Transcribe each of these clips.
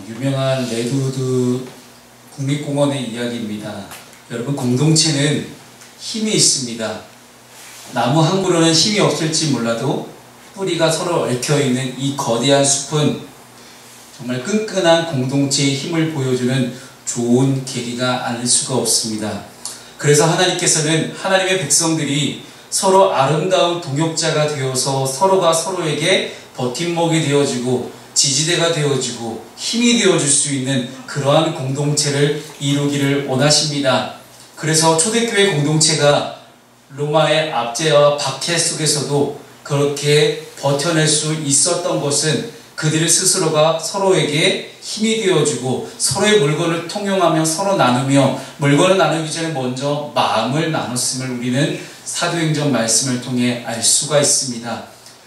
유명한 레드우드 국립공원의 이야기입니다. 여러분, 공동체는 힘이 있습니다. 나무 한 그루는 힘이 없을지 몰라도 뿌리가 서로 얽혀있는 이 거대한 숲은 정말 끈끈한 공동체의 힘을 보여주는 좋은 계기가 아닐 수가 없습니다. 그래서 하나님께서는 하나님의 백성들이 서로 아름다운 동역자가 되어서 서로가 서로에게 버팀목이 되어지고 지지대가 되어지고 힘이 되어줄 수 있는 그러한 공동체를 이루기를 원하십니다. 그래서 초대교회 공동체가 로마의 압제와 박해 속에서도 그렇게 버텨낼 수 있었던 것은 그들 스스로가 서로에게 힘이 되어주고 서로의 물건을 통용하며 서로 나누며, 물건을 나누기 전에 먼저 마음을 나눴음을 우리는 사도행전 말씀을 통해 알 수가 있습니다.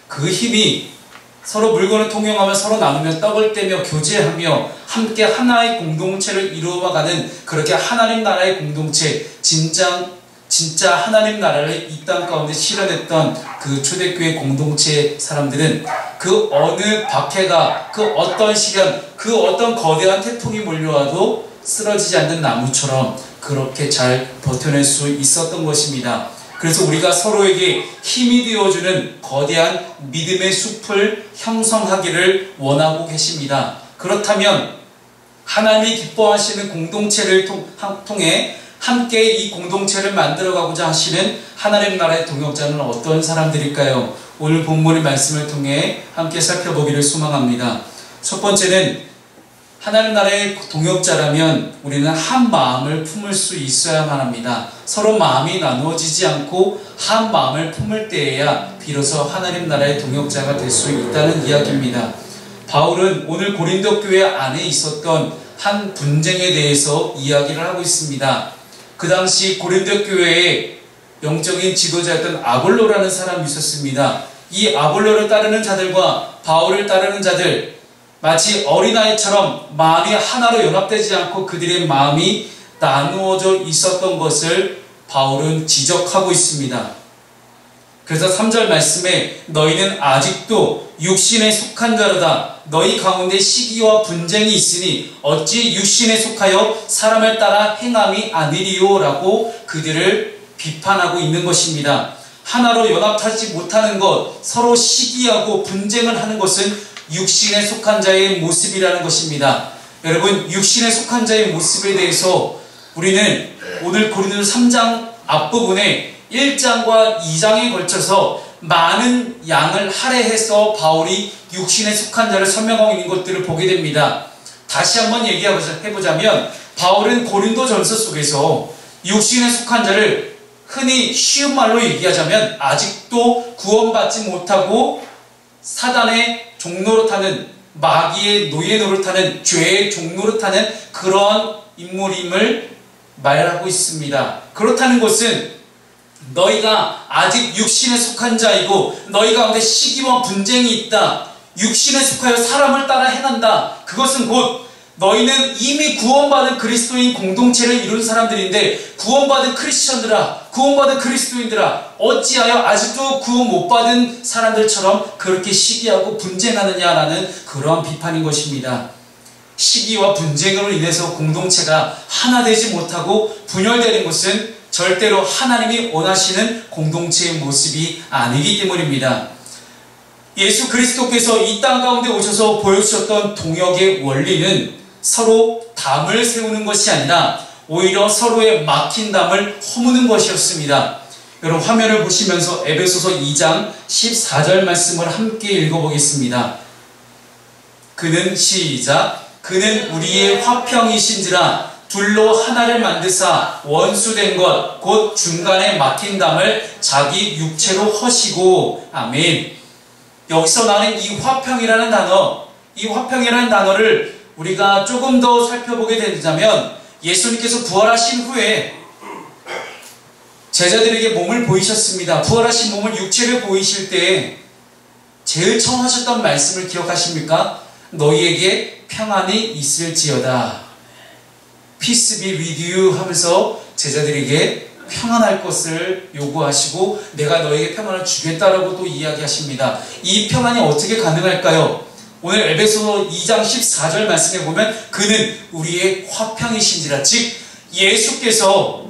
그 힘이 서로 물건을 통용하며 서로 나누며 떡을 떼며 교제하며 함께 하나의 공동체를 이루어가는, 그렇게 하나님 나라의 공동체, 진짜 하나님 나라를 이 땅 가운데 실현했던 그 초대교회 공동체 사람들은 그 어느 박해가, 그 어떤 시련, 그 어떤 거대한 태풍이 몰려와도 쓰러지지 않는 나무처럼 그렇게 잘 버텨낼 수 있었던 것입니다. 그래서 우리가 서로에게 힘이 되어주는 거대한 믿음의 숲을 형성하기를 원하고 계십니다. 그렇다면 하나님이 기뻐하시는 공동체를 통해 함께 이 공동체를 만들어가고자 하시는 하나님 나라의 동역자는 어떤 사람들일까요? 오늘 본문의 말씀을 통해 함께 살펴보기를 소망합니다. 첫 번째는, 하나님 나라의 동역자라면 우리는 한 마음을 품을 수 있어야만 합니다. 서로 마음이 나누어지지 않고 한 마음을 품을 때에야 비로소 하나님 나라의 동역자가 될 수 있다는 이야기입니다. 바울은 오늘 고린도 교회 안에 있었던 한 분쟁에 대해서 이야기를 하고 있습니다. 그 당시 고린도 교회의 영적인 지도자였던 아볼로라는 사람이 있었습니다. 이 아볼로를 따르는 자들과 바울을 따르는 자들, 마치 어린아이처럼 마음이 하나로 연합되지 않고 그들의 마음이 나누어져 있었던 것을 바울은 지적하고 있습니다. 그래서 3절 말씀에 너희는 아직도 육신에 속한 자로다. 너희 가운데 시기와 분쟁이 있으니 어찌 육신에 속하여 사람을 따라 행함이 아니리요 라고 그들을 비판하고 있는 것입니다. 하나로 연합하지 못하는 것, 서로 시기하고 분쟁을 하는 것은 육신에 속한 자의 모습이라는 것입니다. 여러분, 육신에 속한 자의 모습에 대해서 우리는 오늘 고린도서 3장 앞부분에 1장과 2장에 걸쳐서 많은 양을 할애해서 바울이 육신에 속한 자를 설명하고 있는 것들을 보게 됩니다. 다시 한번 얘기해보자면, 바울은 고린도전서 속에서 육신에 속한 자를 흔히 쉬운 말로 얘기하자면 아직도 구원받지 못하고 사단의 종노릇하는, 마귀의 노예 노릇하는, 죄의 종노릇하는 그러한 인물임을 말하고 있습니다. 그렇다는 것은 너희가 아직 육신에 속한 자이고 너희 가운데 시기와 분쟁이 있다, 육신에 속하여 사람을 따라 행한다, 그것은 곧 너희는 이미 구원받은 그리스도인 공동체를 이룬 사람들인데, 구원받은 크리스천들아, 구원받은 그리스도인들아, 어찌하여 아직도 구원 못 받은 사람들처럼 그렇게 시기하고 분쟁하느냐라는 그러한 비판인 것입니다. 시기와 분쟁으로 인해서 공동체가 하나 되지 못하고 분열되는 것은 절대로 하나님이 원하시는 공동체의 모습이 아니기 때문입니다. 예수 그리스도께서 이 땅 가운데 오셔서 보여주셨던 동역의 원리는 서로 담을 세우는 것이 아니라 오히려 서로의 막힌 담을 허무는 것이었습니다. 여러분, 화면을 보시면서 에베소서 2장 14절 말씀을 함께 읽어보겠습니다. 그는, 시작, 그는 우리의 화평이신지라 둘로 하나를 만드사 원수된 것 곧 중간에 막힌 담을 자기 육체로 허시고. 아멘. 여기서 나는 이 화평이라는 단어, 이 화평이라는 단어를 우리가 조금 더 살펴보게 되자면, 예수님께서 부활하신 후에 제자들에게 몸을 보이셨습니다. 부활하신 몸을, 육체를 보이실 때 제일 처음 하셨던 말씀을 기억하십니까? 너희에게 평안이 있을지어다. Peace be with you 하면서 제자들에게 평안할 것을 요구하시고 내가 너에게 평안을 주겠다라고 또 이야기하십니다. 이 평안이 어떻게 가능할까요? 오늘 에베소서 2장 14절 말씀에 보면 그는 우리의 화평이신지라. 즉 예수께서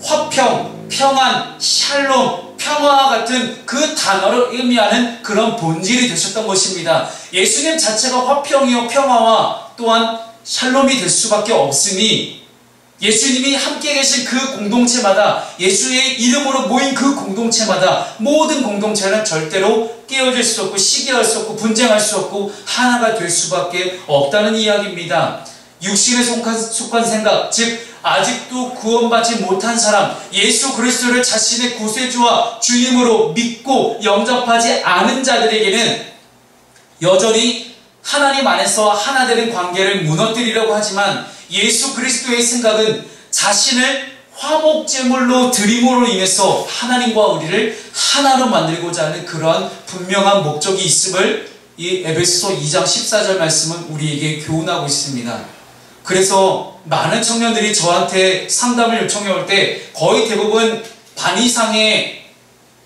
화평, 평안, 샬롬, 평화와 같은 그 단어를 의미하는 그런 본질이 되셨던 것입니다. 예수님 자체가 화평이요 평화와 또한 샬롬이 될 수밖에 없으니 예수님이 함께 계신 그 공동체마다, 예수의 이름으로 모인 그 공동체마다 모든 공동체는 절대로 깨어질 수 없고 시기할 수 없고 분쟁할 수 없고 하나가 될 수밖에 없다는 이야기입니다. 육신에 속한 생각, 즉 아직도 구원받지 못한 사람, 예수 그리스도를 자신의 구세주와 주님으로 믿고 영접하지 않은 자들에게는 여전히 하나님 안에서 하나 되는 관계를 무너뜨리려고 하지만 예수 그리스도의 생각은 자신을 화목제물로 드림으로 인해서 하나님과 우리를 하나로 만들고자 하는 그러한 분명한 목적이 있음을 이 에베소서 2장 14절 말씀은 우리에게 교훈하고 있습니다. 그래서 많은 청년들이 저한테 상담을 요청해 올 때 거의 대부분 반 이상의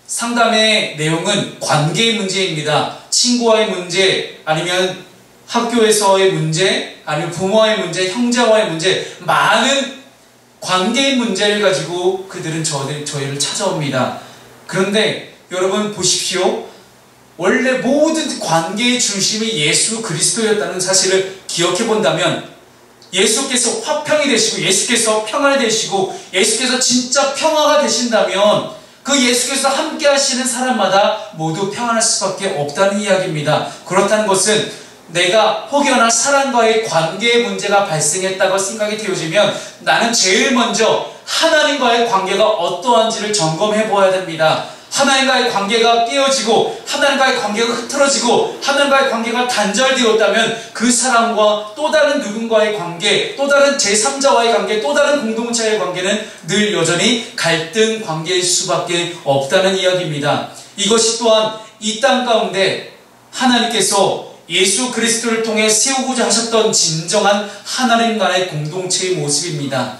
상담의 내용은 관계의 문제입니다. 친구와의 문제, 아니면 학교에서의 문제, 아니면 부모와의 문제, 형제와의 문제, 많은 관계의 문제를 가지고 그들은 저희를 찾아옵니다. 그런데 여러분 보십시오. 원래 모든 관계의 중심이 예수 그리스도였다는 사실을 기억해 본다면 예수께서 화평이 되시고 예수께서 평안이 되시고 예수께서 진짜 평화가 되신다면 그 예수께서 함께 하시는 사람마다 모두 평안할 수밖에 없다는 이야기입니다. 그렇다는 것은 내가 혹여나 사람과의 관계의 문제가 발생했다고 생각이 되어지면 나는 제일 먼저 하나님과의 관계가 어떠한지를 점검해 보아야 됩니다. 하나님과의 관계가 깨어지고 하나님과의 관계가 흐트러지고 하나님과의 관계가 단절되었다면 그 사람과 또 다른 누군가의 관계, 또 다른 제3자와의 관계, 또 다른 공동체의 관계는 늘 여전히 갈등 관계일 수밖에 없다는 이야기입니다. 이것이 또한 이 땅 가운데 하나님께서 예수 그리스도를 통해 세우고자 하셨던 진정한 하나님 나라의 공동체의 모습입니다.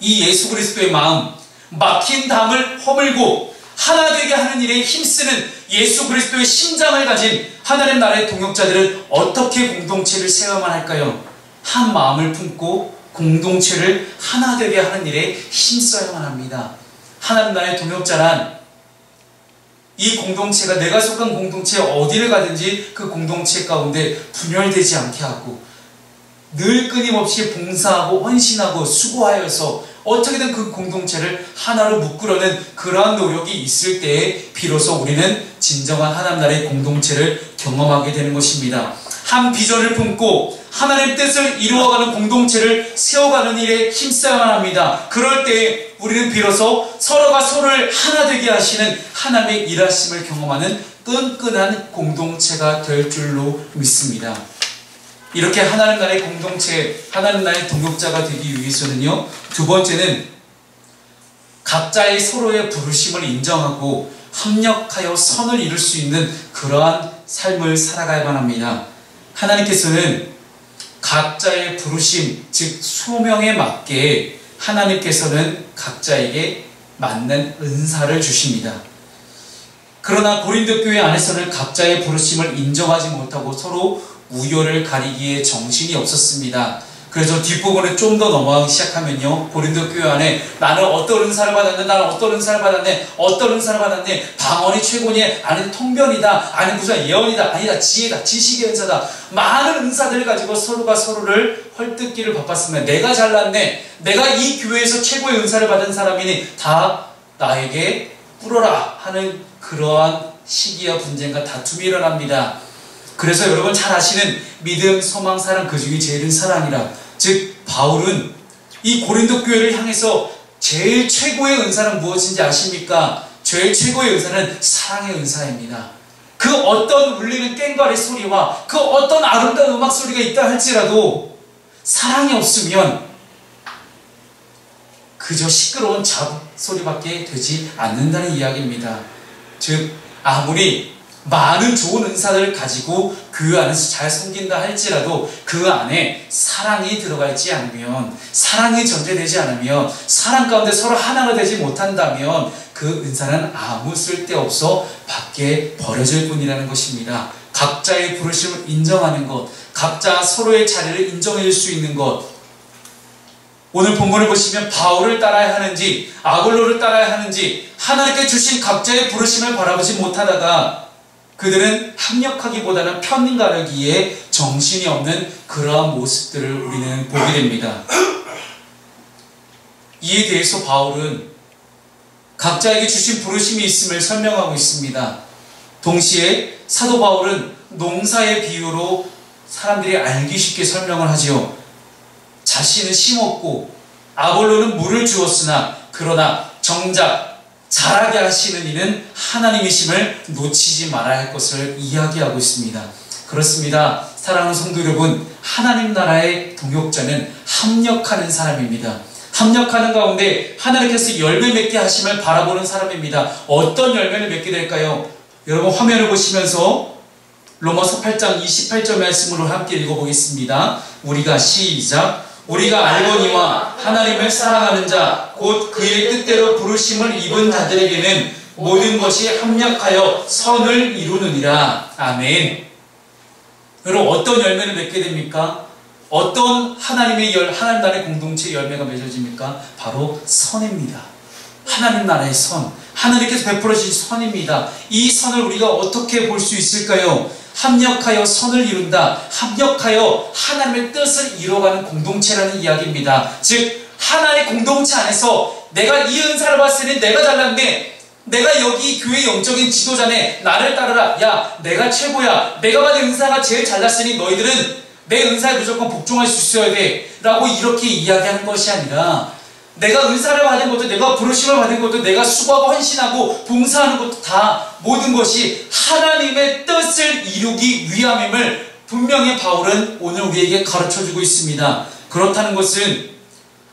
이 예수 그리스도의 마음, 막힌 담을 허물고 하나 되게 하는 일에 힘쓰는 예수 그리스도의 심장을 가진 하나님 나라의 동역자들은 어떻게 공동체를 세워야만 할까요? 한 마음을 품고 공동체를 하나 되게 하는 일에 힘써야만 합니다. 하나님 나라의 동역자란 이 공동체가 내가 속한 공동체 어디를 가든지 그 공동체 가운데 분열되지 않게 하고 늘 끊임없이 봉사하고 헌신하고 수고하여서 어떻게든 그 공동체를 하나로 묶으려는 그러한 노력이 있을 때에 비로소 우리는 진정한 하나님 나라의 공동체를 경험하게 되는 것입니다. 한 비전을 품고 하나님의 뜻을 이루어가는 공동체를 세워가는 일에 힘써야만 합니다. 그럴 때 우리는 비로소 서로가 서로를 하나 되게 하시는 하나님의 일하심을 경험하는 끈끈한 공동체가 될 줄로 믿습니다. 이렇게 하나님 나라의 공동체, 하나님 나라의 동역자가 되기 위해서는요, 두 번째는 각자의 서로의 부르심을 인정하고 합력하여 선을 이룰 수 있는 그러한 삶을 살아가야만 합니다. 하나님께서는 각자의 부르심, 즉 소명에 맞게 하나님께서는 각자에게 맞는 은사를 주십니다. 그러나 고린도 교회 안에서는 각자의 부르심을 인정하지 못하고 서로 우열을 가리기에 정신이 없었습니다. 그래서 뒷부분을 좀 더 넘어가기 시작하면요, 고린도 교회 안에 나는 어떤 은사를 받았네, 나는 어떤 은사를 받았네, 어떤 은사를 받았네, 방언이 최고니, 아니 통변이다, 아니 무슨 예언이다, 아니다 지혜다, 지식의 은사다, 많은 은사들을 가지고 서로가 서로를 헐뜯기를 바빴습니다. 내가 잘났네, 내가 이 교회에서 최고의 은사를 받은 사람이니 다 나에게 뿌려라 하는 그러한 시기와 분쟁과 다툼이 일어납니다. 그래서 여러분 잘 아시는 믿음, 소망, 사랑, 그 중에 제일은 사랑이라. 즉 바울은 이 고린도 교회를 향해서 제일 최고의 은사는 무엇인지 아십니까? 제일 최고의 은사는 사랑의 은사입니다. 그 어떤 울리는 꽹과리 소리와 그 어떤 아름다운 음악 소리가 있다 할지라도 사랑이 없으면 그저 시끄러운 잡소리밖에 되지 않는다는 이야기입니다. 즉 아무리 많은 좋은 은사를 가지고 교회 안에서 잘 섬긴다 할지라도 그 안에 사랑이 들어가 있지 않으면, 사랑이 전제되지 않으면, 사랑 가운데 서로 하나가 되지 못한다면 그 은사는 아무 쓸데없어 밖에 버려질 뿐이라는 것입니다. 각자의 부르심을 인정하는 것, 각자 서로의 자리를 인정해 줄 수 있는 것. 오늘 본문을 보시면 바울을 따라야 하는지 아볼로를 따라야 하는지 하나님께 주신 각자의 부르심을 바라보지 못하다가 그들은 합력하기보다는 편 가르기에 정신이 없는 그러한 모습들을 우리는 보게 됩니다. 이에 대해서 바울은 각자에게 주신 부르심이 있음을 설명하고 있습니다. 동시에 사도 바울은 농사의 비유로 사람들이 알기 쉽게 설명을 하지요. 자신은 심었고 아볼로는 물을 주었으나 그러나 정작 자라게 하시는 이는 하나님이심을 놓치지 말아야 할 것을 이야기하고 있습니다. 그렇습니다. 사랑하는 성도 여러분, 하나님 나라의 동역자는 합력하는 사람입니다. 합력하는 가운데 하나님께서 열매 맺게 하심을 바라보는 사람입니다. 어떤 열매를 맺게 될까요? 여러분 화면을 보시면서 로마서 8장 28절 말씀으로 함께 읽어보겠습니다. 우리가 시작. 우리가 알거니와 하나님을 사랑하는 자 곧 그의 뜻대로 부르심을 입은 자들에게는 모든 것이 합력하여 선을 이루느니라. 아멘. 여러분 어떤 열매를 맺게 됩니까? 어떤 하나님 나라의 공동체 열매가 맺어집니까? 바로 선입니다. 하나님 나라의 선, 하나님께서 베풀어 주신 선입니다. 이 선을 우리가 어떻게 볼 수 있을까요? 합력하여 선을 이룬다. 합력하여 하나님의 뜻을 이뤄가는 공동체라는 이야기입니다. 즉 하나의 공동체 안에서 내가 이 은사를 봤으니 내가 잘났네, 내가 여기 교회 영적인 지도자네, 나를 따르라. 야 내가 최고야, 내가 받은 은사가 제일 잘났으니 너희들은 내 은사에 무조건 복종할 수 있어야 돼 라고 이렇게 이야기하는 것이 아니라, 내가 은사를 받은 것도, 내가 부르심을 받은 것도, 내가 수고하고 헌신하고 봉사하는 것도 다 모든 것이 하나님의 뜻을 이루기 위함임을 분명히 바울은 오늘 우리에게 가르쳐주고 있습니다. 그렇다는 것은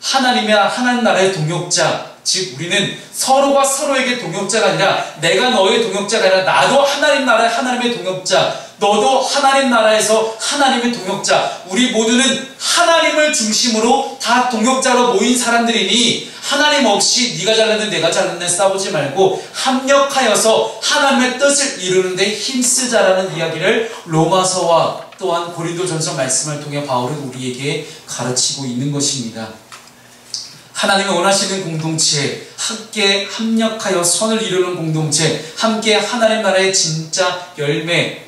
하나님 나라의 동역자, 즉 우리는 서로가 서로에게 동역자가 아니라, 내가 너의 동역자가 아니라 나도 하나님 나라의 하나님의 동역자, 너도 하나님 나라에서 하나님의 동역자, 우리 모두는 하나님을 중심으로 다 동역자로 모인 사람들이니 하나님 없이 네가 잘났네 내가 잘났네 싸우지 말고 합력하여서 하나님의 뜻을 이루는 데 힘쓰자라는 이야기를 로마서와 또한 고린도전서 말씀을 통해 바울은 우리에게 가르치고 있는 것입니다. 하나님이 원하시는 공동체, 함께 합력하여 선을 이루는 공동체, 함께 하나님 나라의 진짜 열매.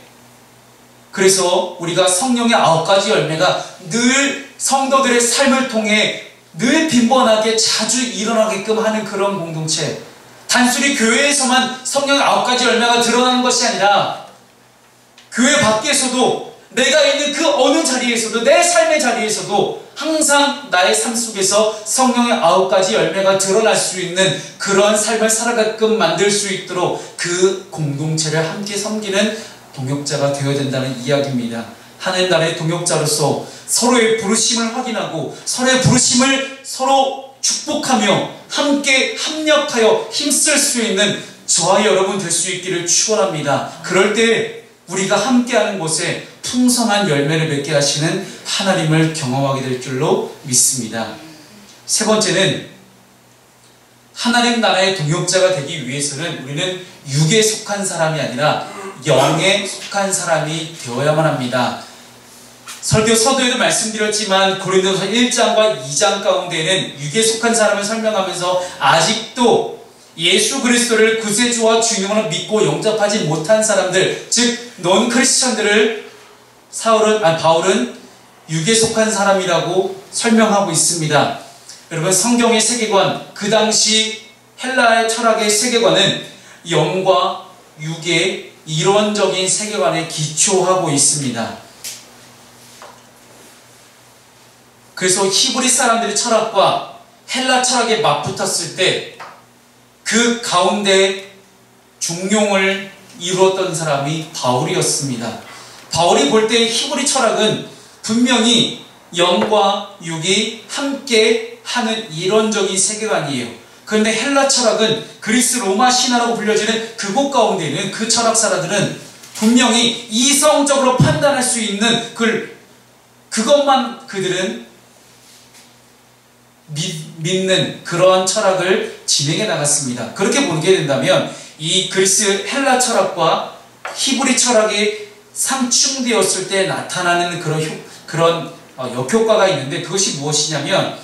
그래서 우리가 성령의 9가지 열매가 늘 성도들의 삶을 통해 늘 빈번하게 자주 일어나게끔 하는 그런 공동체. 단순히 교회에서만 성령의 9가지 열매가 드러나는 것이 아니라 교회 밖에서도, 내가 있는 그 어느 자리에서도, 내 삶의 자리에서도 항상 나의 삶 속에서 성령의 9가지 열매가 드러날 수 있는 그런 삶을 살아가게끔 만들 수 있도록 그 공동체를 함께 섬기는 동역자가 되어야 된다는 이야기입니다. 하나님 나라의 동역자로서 서로의 부르심을 확인하고 서로의 부르심을 서로 축복하며 함께 합력하여 힘쓸 수 있는 저와 여러분 될 수 있기를 축원합니다. 그럴 때 우리가 함께하는 곳에 풍성한 열매를 맺게 하시는 하나님을 경험하게 될 줄로 믿습니다. 세 번째는 하나님 나라의 동역자가 되기 위해서는 우리는 육에 속한 사람이 아니라 영에 속한 사람이 되어야만 합니다. 설교 서두에도 말씀드렸지만 고린도서 1장과 2장 가운데에는 육에 속한 사람을 설명하면서 아직도 예수 그리스도를 구세주와 주님으로 믿고 영접하지 못한 사람들, 즉 넌 크리스천들을 바울은 육에 속한 사람이라고 설명하고 있습니다. 여러분 성경의 세계관, 그 당시 헬라의 철학의 세계관은 영과 육의 이론적인 세계관에 기초하고 있습니다. 그래서 히브리 사람들의 철학과 헬라 철학에 맞붙었을 때 그 가운데 중용을 이루었던 사람이 바울이었습니다. 바울이 볼 때 히브리 철학은 분명히 영과 육이 함께 하는 이론적인 세계관이에요. 그런데 헬라 철학은 그리스 로마 신화라고 불려지는 그곳 가운데는 그 철학사들은 분명히 이성적으로 판단할 수 있는 그것만 그들은 믿는 그러한 철학을 진행해 나갔습니다. 그렇게 보게 된다면 이 그리스 헬라 철학과 히브리 철학의 상충되었을 때 나타나는 그런 역효과가 있는데, 그것이 무엇이냐면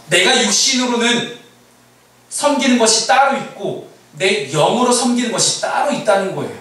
내가 육신으로는 섬기는 것이 따로 있고 내 영으로 섬기는 것이 따로 있다는 거예요.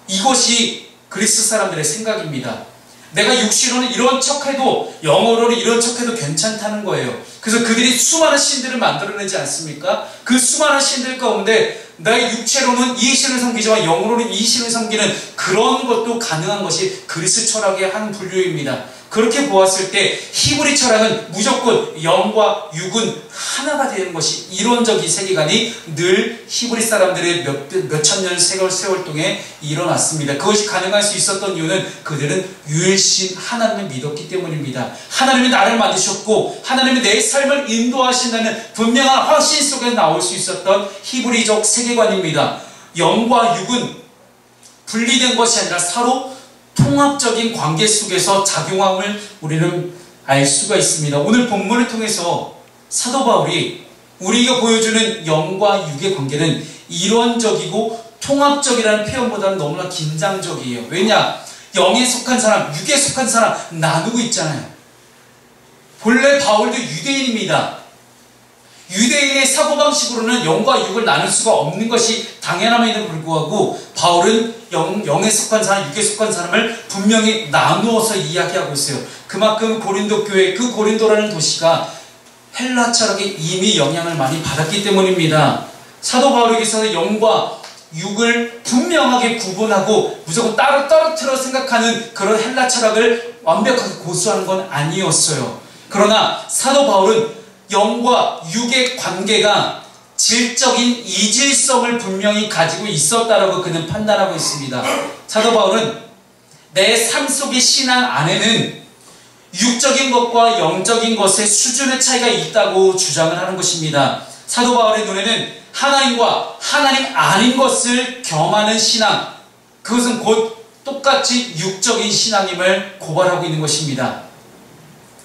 이것이 그리스 사람들의 생각입니다. 내가 육신으로는 이런 척해도 영어로는 이런 척해도 괜찮다는 거예요. 그래서 그들이 수많은 신들을 만들어내지 않습니까? 그 수많은 신들 가운데 나의 육체로는 이 신을 섬기지만 영으로는 이 신을 섬기는 그런 것도 가능한 것이 그리스 철학의 한 분류입니다. 그렇게 보았을 때 히브리 철학은 무조건 영과 육은 하나가 되는 것이 이론적인 세계관이 늘 히브리 사람들의 몇천 년 세월 동안 일어났습니다. 그것이 가능할 수 있었던 이유는 그들은 유일신 하나님을 믿었기 때문입니다. 하나님이 나를 만드셨고 하나님이 내 삶을 인도하신다는 분명한 확신 속에 나올 수 있었던 히브리적 세계관입니다. 영과 육은 분리된 것이 아니라 서로 통합적인 관계 속에서 작용함을 우리는 알 수가 있습니다. 오늘 본문을 통해서 사도 바울이 우리가 보여주는 영과 육의 관계는 이론적이고 통합적이라는 표현보다는 너무나 긴장적이에요. 왜냐? 영에 속한 사람, 육에 속한 사람 나누고 있잖아요. 본래 바울도 유대인입니다. 유대인의 사고방식으로는 영과 육을 나눌 수가 없는 것이 당연함에도 불구하고 바울은 영에 속한 사람, 육에 속한 사람을 분명히 나누어서 이야기하고 있어요. 그만큼 고린도 교회, 그 고린도라는 도시가 헬라 철학에 이미 영향을 많이 받았기 때문입니다. 사도 바울에게서는 영과 육을 분명하게 구분하고 무조건 따로 떨어뜨려 생각하는 그런 헬라 철학을 완벽하게 고수하는 건 아니었어요. 그러나 사도 바울은 영과 육의 관계가 질적인 이질성을 분명히 가지고 있었다라고 그는 판단하고 있습니다. 사도 바울은 내 삶 속의 신앙 안에는 육적인 것과 영적인 것의 수준의 차이가 있다고 주장을 하는 것입니다. 사도 바울의 눈에는 하나님과 하나님 아닌 것을 겸하는 신앙, 그것은 곧 똑같이 육적인 신앙임을 고발하고 있는 것입니다.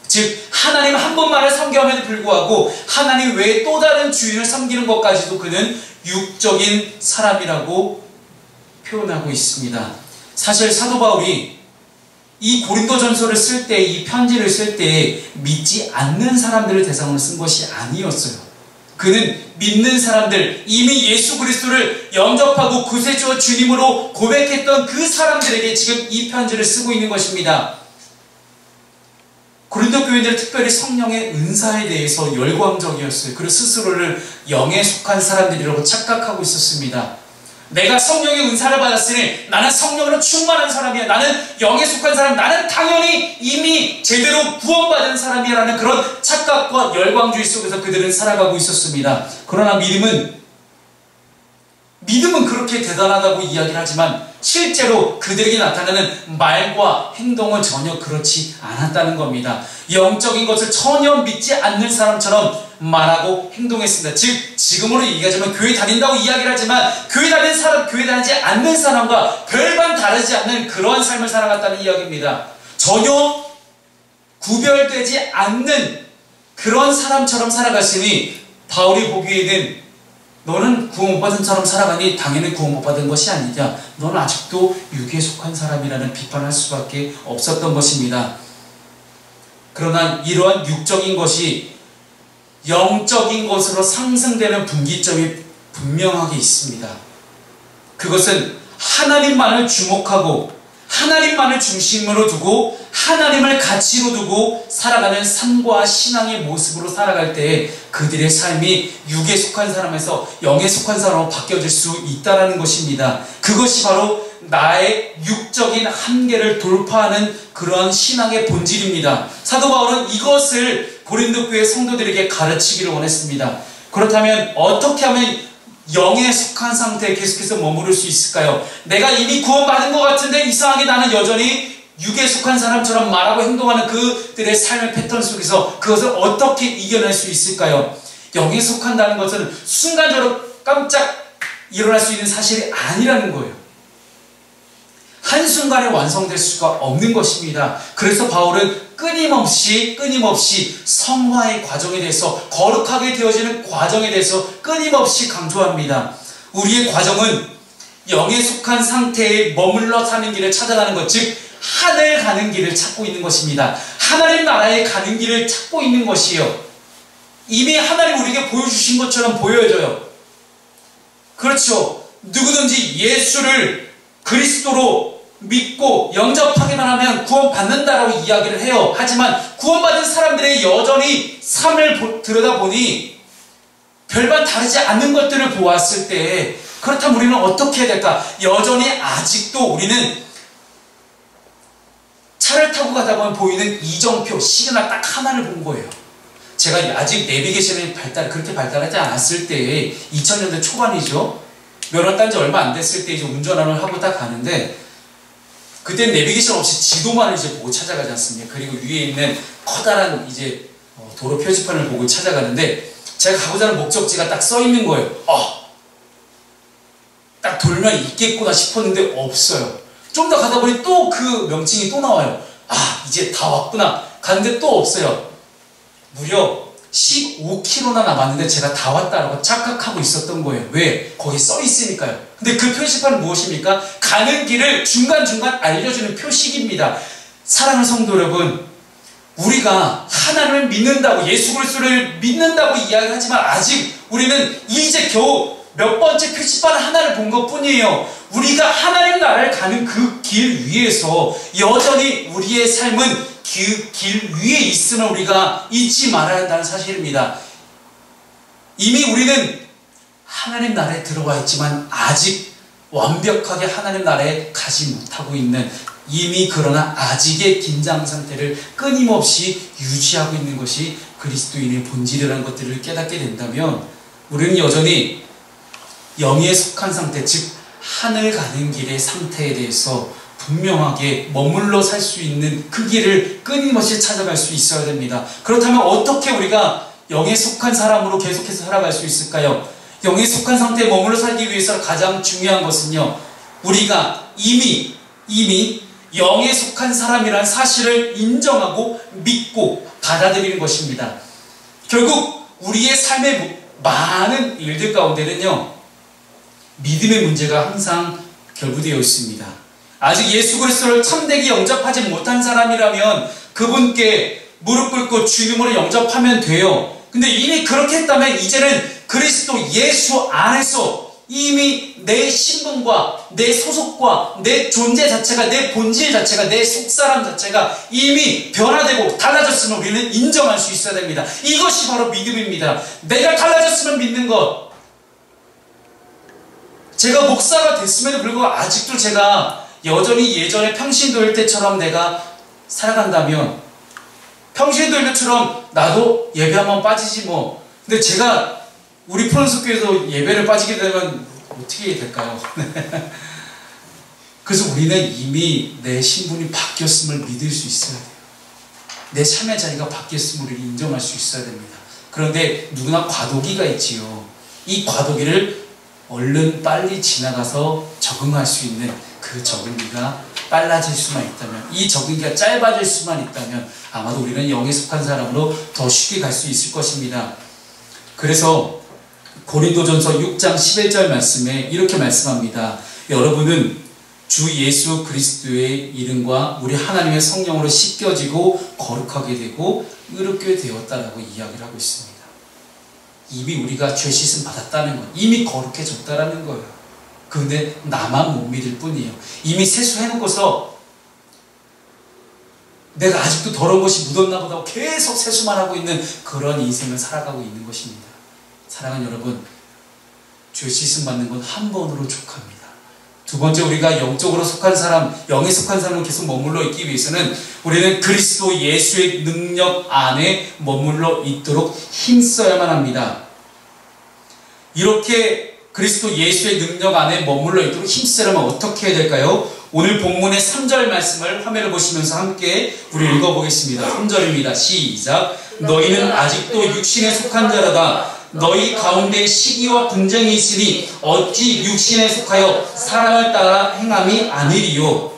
즉 하나님 한 분만을 섬겨함에도 불구하고 하나님 외에 또 다른 주인을 섬기는 것까지도 그는 육적인 사람이라고 표현하고 있습니다. 사실 사도 바울이 이 고린도전서를 쓸 때, 이 편지를 쓸 때 믿지 않는 사람들을 대상으로 쓴 것이 아니었어요. 그는 믿는 사람들, 이미 예수 그리스도를 영접하고 구세주와 주님으로 고백했던 그 사람들에게 지금 이 편지를 쓰고 있는 것입니다. 고린도 교인들은 특별히 성령의 은사에 대해서 열광적이었어요. 그리고 스스로를 영에 속한 사람들이라고 착각하고 있었습니다. 내가 성령의 은사를 받았으니 나는 성령으로 충만한 사람이야. 나는 영에 속한 사람, 나는 당연히 이미 제대로 구원받은 사람이야 라는 그런 착각과 열광주의 속에서 그들은 살아가고 있었습니다. 그러나 믿음은 그렇게 대단하다고 이야기를 하지만 실제로 그들에게 나타나는 말과 행동은 전혀 그렇지 않았다는 겁니다. 영적인 것을 전혀 믿지 않는 사람처럼 말하고 행동했습니다. 즉 지금으로 얘기하자면 교회 다닌다고 이야기를 하지만 교회 다니는 사람, 교회 다니지 않는 사람과 별반 다르지 않는 그러한 삶을 살아갔다는 이야기입니다. 전혀 구별되지 않는 그런 사람처럼 살아갔으니 바울이 보기에는 너는 구원 못 받은 사람 살아가니 당연히 구원 못 받은 것이 아니냐, 너는 아직도 육에 속한 사람이라는 비판할 수밖에 없었던 것입니다. 그러나 이러한 육적인 것이 영적인 것으로 상승되는 분기점이 분명하게 있습니다. 그것은 하나님만을 주목하고 하나님만을 중심으로 두고 하나님을 가치로 두고 살아가는 삶과 신앙의 모습으로 살아갈 때 그들의 삶이 육에 속한 사람에서 영에 속한 사람으로 바뀌어질 수 있다는 것입니다. 그것이 바로 나의 육적인 한계를 돌파하는 그러한 신앙의 본질입니다. 사도 바울은 이것을 고린도 교회 성도들에게 가르치기를 원했습니다. 그렇다면 어떻게 하면 영에 속한 상태에 계속해서 머무를 수 있을까요? 내가 이미 구원받은 것 같은데 이상하게 나는 여전히 육에 속한 사람처럼 말하고 행동하는 그들의 삶의 패턴 속에서 그것을 어떻게 이겨낼 수 있을까요? 영에 속한다는 것은 순간적으로 깜짝 일어날 수 있는 사실이 아니라는 거예요. 한순간에 완성될 수가 없는 것입니다. 그래서 바울은 끊임없이 성화의 과정에 대해서, 거룩하게 되어지는 과정에 대해서 끊임없이 강조합니다. 우리의 과정은 영에 속한 상태에 머물러 사는 길을 찾아가는 것, 즉 하늘 가는 길을 찾고 있는 것입니다. 하나님 나라에 가는 길을 찾고 있는 것이요. 이미 하나님 우리에게 보여주신 것처럼 보여져요. 그렇죠. 누구든지 예수를 그리스도로 믿고 영접하기만 하면 구원받는다라고 이야기를 해요. 하지만 구원받은 사람들의 여전히 삶을 들여다보니 별반 다르지 않는 것들을 보았을 때, 그렇다면 우리는 어떻게 해야 될까? 여전히 아직도 우리는 차를 타고 가다 보면 보이는 이정표, 시그널 딱 하나를 본 거예요. 제가 아직 내비게이션이 그렇게 발달하지 않았을 때, 2000년대 초반이죠. 면허 딴 지 얼마 안 됐을 때 이제 운전을 하고 딱 가는데, 그때 내비게이션 없이 지도만 이제 보고 찾아가지 않습니까? 그리고 위에 있는 커다란 이제 도로 표지판을 보고 찾아가는데, 제가 가고자 하는 목적지가 딱 써 있는 거예요. 딱 돌면 있겠구나 싶었는데 없어요. 좀 더 가다 보니 또 그 명칭이 또 나와요. 이제 다 왔구나. 갔는데 또 없어요. 무려 15km나 남았는데 제가 다 왔다라고 착각하고 있었던 거예요. 왜? 거기 써 있으니까요. 근데 그 표시판은 무엇입니까? 가는 길을 중간중간 알려주는 표식입니다. 사랑하는 성도 여러분, 우리가 하나님을 믿는다고, 예수 그리스도를 믿는다고 이야기하지만 아직 우리는 이제 겨우 몇 번째 표지판 하나를 본 것 뿐이에요. 우리가 하나님 나라를 가는 그 길 위에서 여전히 우리의 삶은 그 길 위에 있음을 우리가 잊지 말아야 한다는 사실입니다. 이미 우리는 하나님 나라에 들어와 있지만 아직 완벽하게 하나님 나라에 가지 못하고 있는, 이미 그러나 아직의 긴장 상태를 끊임없이 유지하고 있는 것이 그리스도인의 본질이라는 것들을 깨닫게 된다면, 우리는 여전히 영에 속한 상태, 즉 하늘 가는 길의 상태에 대해서 분명하게 머물러 살 수 있는 그 길을 끊임없이 찾아갈 수 있어야 됩니다. 그렇다면 어떻게 우리가 영에 속한 사람으로 계속해서 살아갈 수 있을까요? 영에 속한 상태에 머물러 살기 위해서 가장 중요한 것은요, 우리가 이미 영에 속한 사람이라는 사실을 인정하고 믿고 받아들이는 것입니다. 결국 우리의 삶의 많은 일들 가운데는요, 믿음의 문제가 항상 결부되어 있습니다. 아직 예수 그리스도를 참되게 영접하지 못한 사람이라면 그분께 무릎 꿇고 주님으로 영접하면 돼요. 근데 이미 그렇게 했다면 이제는 그리스도 예수 안에서 이미 내 신분과 내 소속과 내 존재 자체가, 내 본질 자체가, 내 속사람 자체가 이미 변화되고 달라졌으면 우리는 인정할 수 있어야 됩니다. 이것이 바로 믿음입니다. 내가 달라졌으면 믿는 것. 제가 목사가 됐음에도 불구하고 아직도 제가 여전히 예전에 평신도일 때처럼 내가 살아간다면, 평신도일 때처럼 나도 예배 한번 빠지지 뭐. 근데 제가 우리 프란스교회에서 예배를 빠지게 되면 어떻게 될까요? 그래서 우리는 이미 내 신분이 바뀌었음을 믿을 수 있어야 돼요. 내 삶의 자리가 바뀌었음을 우리는 인정할 수 있어야 됩니다. 그런데 누구나 과도기가 있지요. 이 과도기를 얼른 빨리 지나가서 적응할 수 있는 그 적응기가 빨라질 수만 있다면, 이 적응기가 짧아질 수만 있다면 아마도 우리는 영에 속한 사람으로 더 쉽게 갈 수 있을 것입니다. 그래서 고린도전서 6장 11절 말씀에 이렇게 말씀합니다. 여러분은 주 예수 그리스도의 이름과 우리 하나님의 성령으로 씻겨지고 거룩하게 되고 의롭게 되었다라고 이야기를 하고 있습니다. 이미 우리가 죄 씻음 받았다는 것, 이미 거룩해졌다라는 거예요. 그런데 나만 못 믿을 뿐이에요. 이미 세수해놓고서 내가 아직도 더러운 것이 묻었나 보다 계속 세수만 하고 있는 그런 인생을 살아가고 있는 것입니다. 사랑하는 여러분, 죄 씻음 받는 건 한 번으로 족합니다. 두 번째, 우리가 영적으로 속한 사람, 영에 속한 사람으로 계속 머물러 있기 위해서는 우리는 그리스도 예수의 능력 안에 머물러 있도록 힘써야만 합니다. 이렇게 그리스도 예수의 능력 안에 머물러 있도록 힘쓰려면 어떻게 해야 될까요? 오늘 본문의 3절 말씀을 화면을 보시면서 함께 우리 읽어보겠습니다. 3절입니다. 시작. 너희는 아직도 육신에 속한 자라다. 너희 가운데 시기와 분쟁이 있으니 어찌 육신에 속하여 사람을 따라 행함이 아니리요.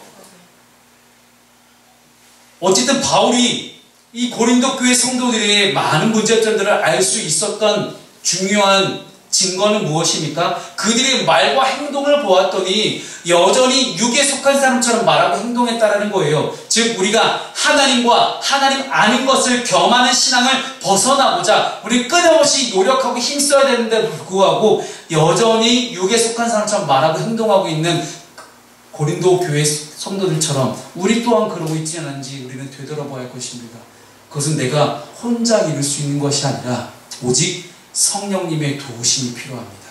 어쨌든 바울이 이 고린도 교회 성도들의 많은 문제점들을 알 수 있었던 중요한 증거는 무엇입니까? 그들의 말과 행동을 보았더니 여전히 육에 속한 사람처럼 말하고 행동했다라는 거예요. 즉 우리가 하나님과 하나님 아닌 것을 겸하는 신앙을 벗어나고자 우리 끊임없이 노력하고 힘써야 되는데도 불구하고 여전히 육에 속한 사람처럼 말하고 행동하고 있는 고린도 교회 성도들처럼 우리 또한 그러고 있지 않은지 우리는 되돌아봐야 할 것입니다. 그것은 내가 혼자 이룰 수 있는 것이 아니라 오직 성령님의 도우심이 필요합니다.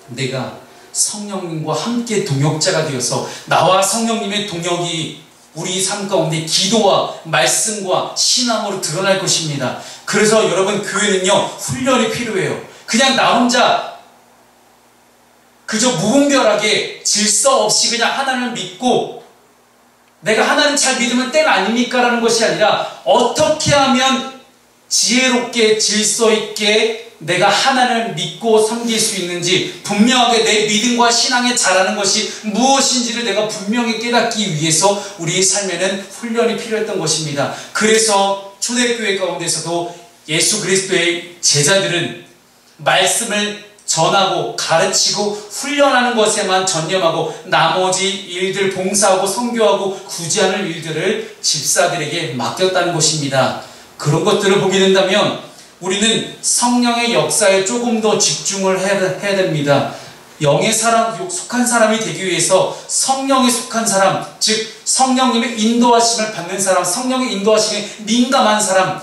내가 성령님과 함께 동역자가 되어서 나와 성령님의 동역이 우리 삶 가운데 기도와 말씀과 신앙으로 드러날 것입니다. 그래서 여러분 교회는요 훈련이 필요해요. 그냥 나 혼자 그저 무분별하게 질서 없이 그냥 하나님을 믿고 내가 하나님 잘 믿으면 땡 아닙니까? 라는 것이 아니라 어떻게 하면 지혜롭게 질서 있게 내가 하나님을 믿고 섬길 수 있는지 분명하게 내 믿음과 신앙에 자라는 것이 무엇인지를 내가 분명히 깨닫기 위해서 우리의 삶에는 훈련이 필요했던 것입니다. 그래서 초대교회 가운데서도 예수 그리스도의 제자들은 말씀을 전하고 가르치고 훈련하는 것에만 전념하고 나머지 일들 봉사하고 선교하고 구제하는 일들을 집사들에게 맡겼다는 것입니다. 그런 것들을 보게 된다면 우리는 성령의 역사에 조금 더 집중을 해야 됩니다. 영의 사람, 속한 사람이 되기 위해서 성령에 속한 사람, 즉 성령님의 인도하심을 받는 사람, 성령의 인도하심에 민감한 사람,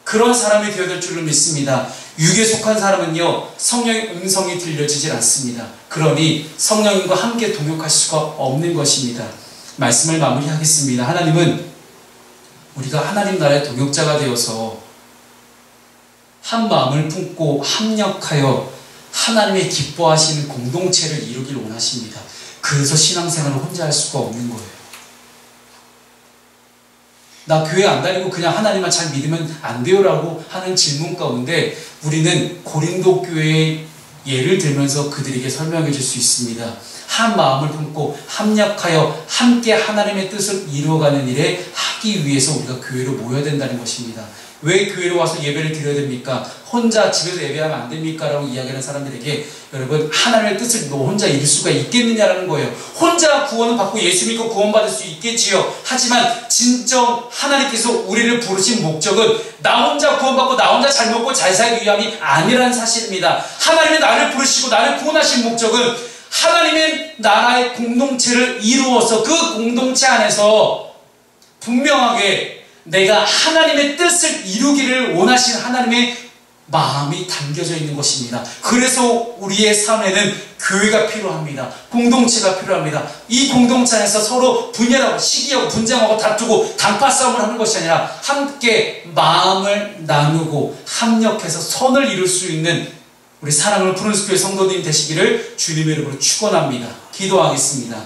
그런 사람이 되어야 될 줄로 믿습니다. 육에 속한 사람은요 성령의 음성이 들려지질 않습니다. 그러니 성령님과 함께 동역할 수가 없는 것입니다. 말씀을 마무리하겠습니다. 하나님은 우리가 하나님 나라의 동역자가 되어서 한 마음을 품고 합력하여 하나님의 기뻐하시는 공동체를 이루길 원하십니다. 그래서 신앙생활을 혼자 할 수가 없는 거예요. 나 교회 안 다니고 그냥 하나님만 잘 믿으면 안 돼요? 라고 하는 질문 가운데 우리는 고린도 교회의 예를 들면서 그들에게 설명해 줄 수 있습니다. 한 마음을 품고 합력하여 함께 하나님의 뜻을 이루어가는 일에 하기 위해서 우리가 교회로 모여야 된다는 것입니다. 왜 교회로 와서 예배를 드려야 됩니까? 혼자 집에서 예배하면 안 됩니까? 라고 이야기하는 사람들에게 여러분 하나님의 뜻을 너 혼자 이룰 수가 있겠느냐라는 거예요. 혼자 구원을 받고 예수 믿고 구원받을 수 있겠지요. 하지만 진정 하나님께서 우리를 부르신 목적은 나 혼자 구원받고 나 혼자 잘 먹고 잘 살기 위함이 아니라는 사실입니다. 하나님이 나를 부르시고 나를 구원하신 목적은 하나님의 나라의 공동체를 이루어서 그 공동체 안에서 분명하게 내가 하나님의 뜻을 이루기를 원하신 하나님의 마음이 담겨져 있는 것입니다. 그래서 우리의 삶에는 교회가 필요합니다. 공동체가 필요합니다. 이 공동체 안에서 서로 분열하고 시기하고 분쟁하고 다투고 단파 싸움을 하는 것이 아니라 함께 마음을 나누고 합력해서 선을 이룰 수 있는 우리 사랑을 푸른 숲의 성도님 되시기를 주님의 이름으로 축원합니다. 기도하겠습니다.